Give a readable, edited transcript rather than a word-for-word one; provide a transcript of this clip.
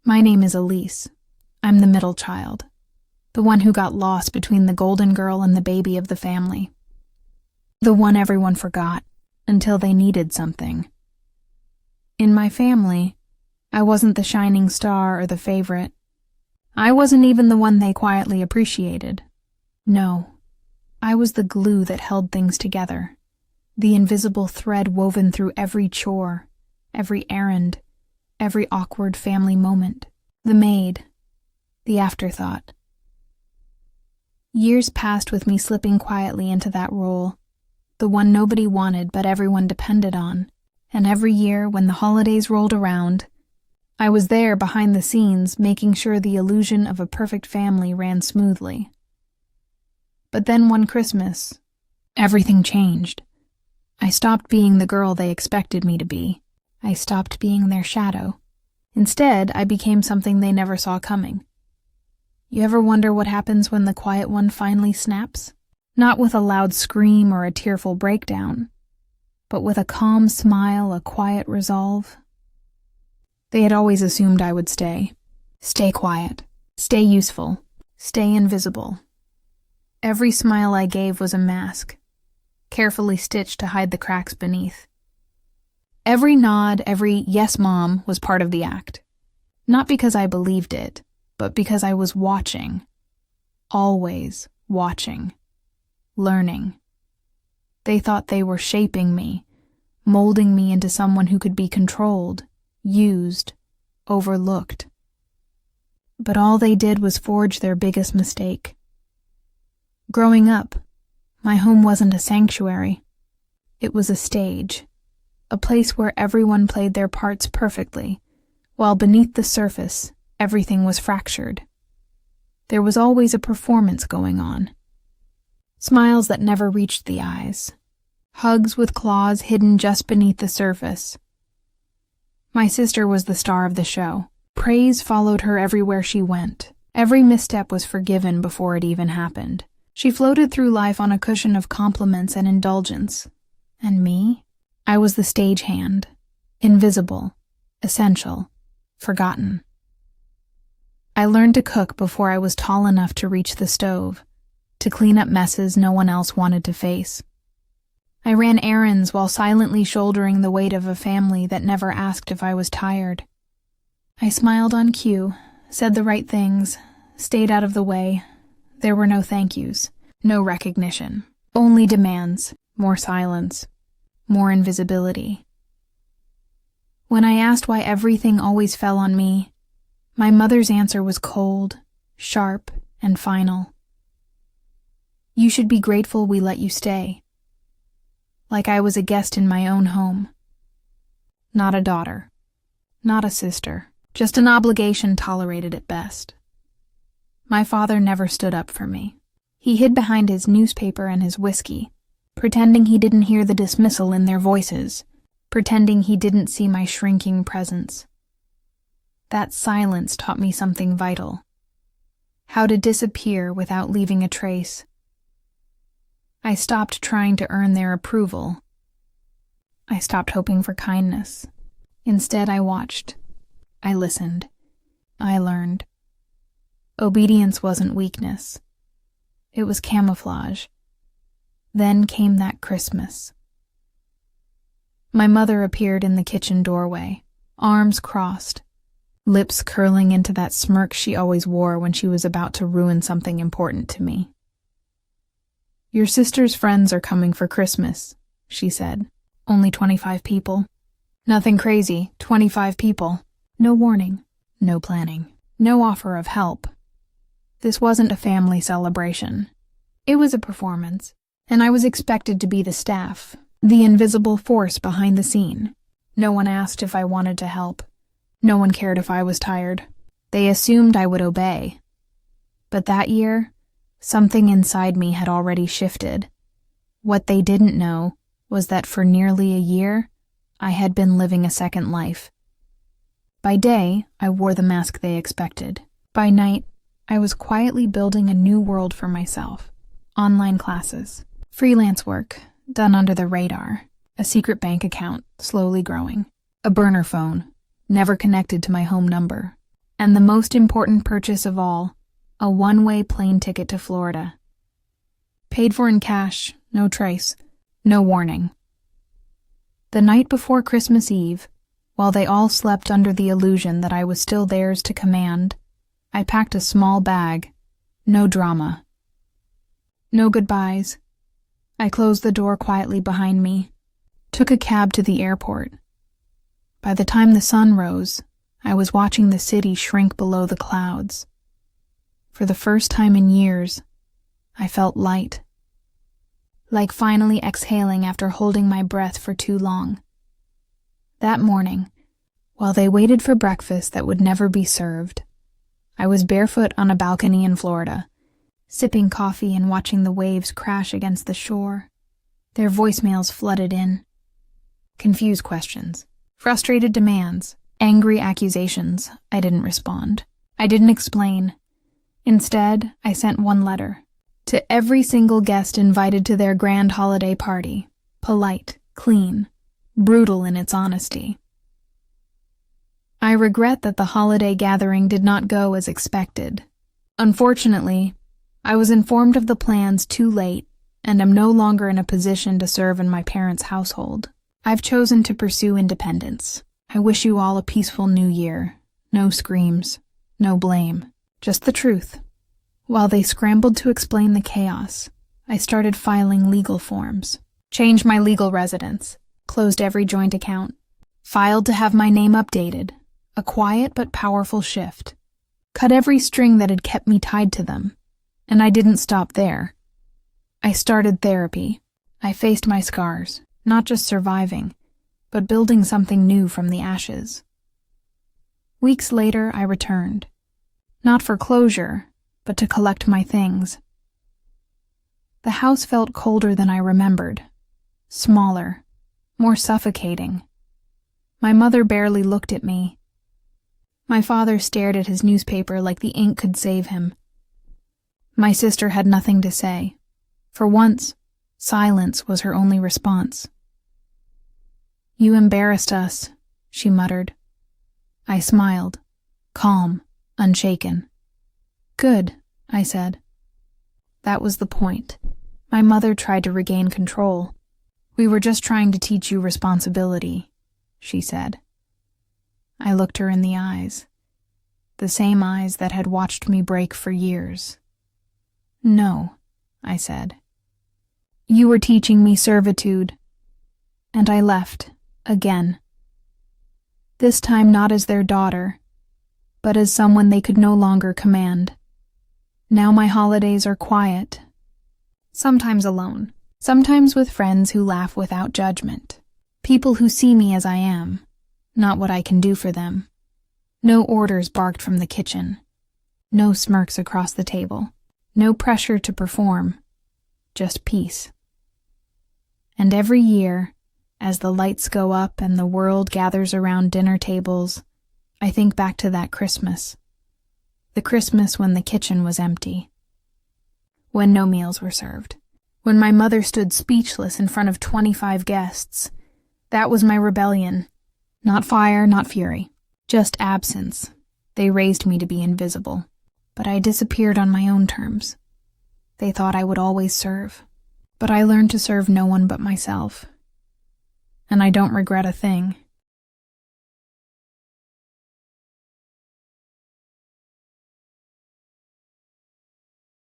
My name is Elise. I'm the middle child, the one who got lost between the golden girl and the baby of the family. The one everyone forgot until they needed something. In my family, I wasn't the shining star or the favorite. I wasn't even the one they quietly appreciated. No, I was the glue that held things together, the invisible thread woven through every chore, every errand, every awkward family moment, the maid, the afterthought. Years passed with me slipping quietly into that role, the one nobody wanted but everyone depended on, and every year when the holidays rolled around, I was there behind the scenes making sure the illusion of a perfect family ran smoothly. But then one Christmas, everything changed. I stopped being the girl they expected me to be. I stopped being their shadow. Instead, I became something they never saw coming. You ever wonder what happens when the quiet one finally snaps? Not with a loud scream or a tearful breakdown, but with a calm smile, a quiet resolve. They had always assumed I would stay. Stay quiet. Stay useful. Stay invisible. Every smile I gave was a mask, carefully stitched to hide the cracks beneath. Every nod, every "yes, Mom" was part of the act. Not because I believed it, but because I was watching. Always watching. Learning. They thought they were shaping me, molding me into someone who could be controlled, used, overlooked. But all they did was forge their biggest mistake. Growing up, my home wasn't a sanctuary. It was a stage, a place where everyone played their parts perfectly, while beneath the surface, everything was fractured. There was always a performance going on. Smiles that never reached the eyes. Hugs with claws hidden just beneath the surface. My sister was the star of the show. Praise followed her everywhere she went. Every misstep was forgiven before it even happened. She floated through life on a cushion of compliments and indulgence. And me? I was the stagehand. Invisible. Essential. Forgotten. I learned to cook before I was tall enough to reach the stove, to clean up messes no one else wanted to face. I ran errands while silently shouldering the weight of a family that never asked if I was tired. I smiled on cue, said the right things, stayed out of the way. There were no thank yous, no recognition, only demands, more silence, more invisibility. When I asked why everything always fell on me, my mother's answer was cold, sharp, and final. You should be grateful we let you stay. Like I was a guest in my own home. Not a daughter. Not a sister. Just an obligation tolerated at best. My father never stood up for me. He hid behind his newspaper and his whiskey, pretending he didn't hear the dismissal in their voices, pretending he didn't see my shrinking presence. That silence taught me something vital. How to disappear without leaving a trace. I stopped trying to earn their approval. I stopped hoping for kindness. Instead, I watched. I listened. I learned. Obedience wasn't weakness. It was camouflage. Then came that Christmas. My mother appeared in the kitchen doorway, arms crossed, lips curling into that smirk she always wore when she was about to ruin something important to me. Your sister's friends are coming for Christmas, she said. Only 25 people. Nothing crazy, 25 people. No warning, no planning, no offer of help. This wasn't a family celebration. It was a performance, and I was expected to be the staff, the invisible force behind the scene. No one asked if I wanted to help. No one cared if I was tired. They assumed I would obey. But that year, something inside me had already shifted. What they didn't know was that for nearly a year, I had been living a second life. By day, I wore the mask they expected. By night, I was quietly building a new world for myself. Online classes, freelance work, done under the radar, a secret bank account, slowly growing, a burner phone, never connected to my home number, And the most important purchase of all, a one-way plane ticket to Florida. Paid for in cash, no trace, no warning. The night before Christmas Eve, while they all slept under the illusion that I was still theirs to command, I packed a small bag. No drama. No goodbyes. I closed the door quietly behind me, took a cab to the airport. By the time the sun rose, I was watching the city shrink below the clouds. For the first time in years, I felt light. Like finally exhaling after holding my breath for too long. That morning, while they waited for breakfast that would never be served, I was barefoot on a balcony in Florida, sipping coffee and watching the waves crash against the shore. Their voicemails flooded in. Confused questions, frustrated demands, angry accusations. I didn't respond. I didn't explain. Instead, I sent one letter. To every single guest invited to their grand holiday party. Polite, clean, brutal in its honesty. I regret that the holiday gathering did not go as expected. Unfortunately, I was informed of the plans too late and am no longer in a position to serve in my parents' household. I've chosen to pursue independence. I wish you all a peaceful new year. No screams, no blame, just the truth. While they scrambled to explain the chaos, I started filing legal forms, changed my legal residence, closed every joint account, filed to have my name updated. A quiet but powerful shift. Cut every string that had kept me tied to them. And I didn't stop there. I started therapy. I faced my scars, not just surviving, but building something new from the ashes. Weeks later, I returned. Not for closure, but to collect my things. The house felt colder than I remembered. Smaller, more suffocating. My mother barely looked at me. My father stared at his newspaper like the ink could save him. My sister had nothing to say. For once, silence was her only response. "You embarrassed us," she muttered. I smiled, calm, unshaken. "Good," I said. That was the point. My mother tried to regain control. "We were just trying to teach you responsibility," she said. I looked her in the eyes, the same eyes that had watched me break for years. "No," I said. "You were teaching me servitude." And I left, again. This time not as their daughter, but as someone they could no longer command. Now my holidays are quiet. Sometimes alone, sometimes with friends who laugh without judgment. People who see me as I am. Not what I can do for them. No orders barked from the kitchen. No smirks across the table. No pressure to perform. Just peace. And every year, as the lights go up and the world gathers around dinner tables, I think back to that Christmas. The Christmas when the kitchen was empty. When no meals were served. When my mother stood speechless in front of 25 guests. That was my rebellion. Not fire, not fury, just absence. They raised me to be invisible, but I disappeared on my own terms. They thought I would always serve, but I learned to serve no one but myself. And I don't regret a thing.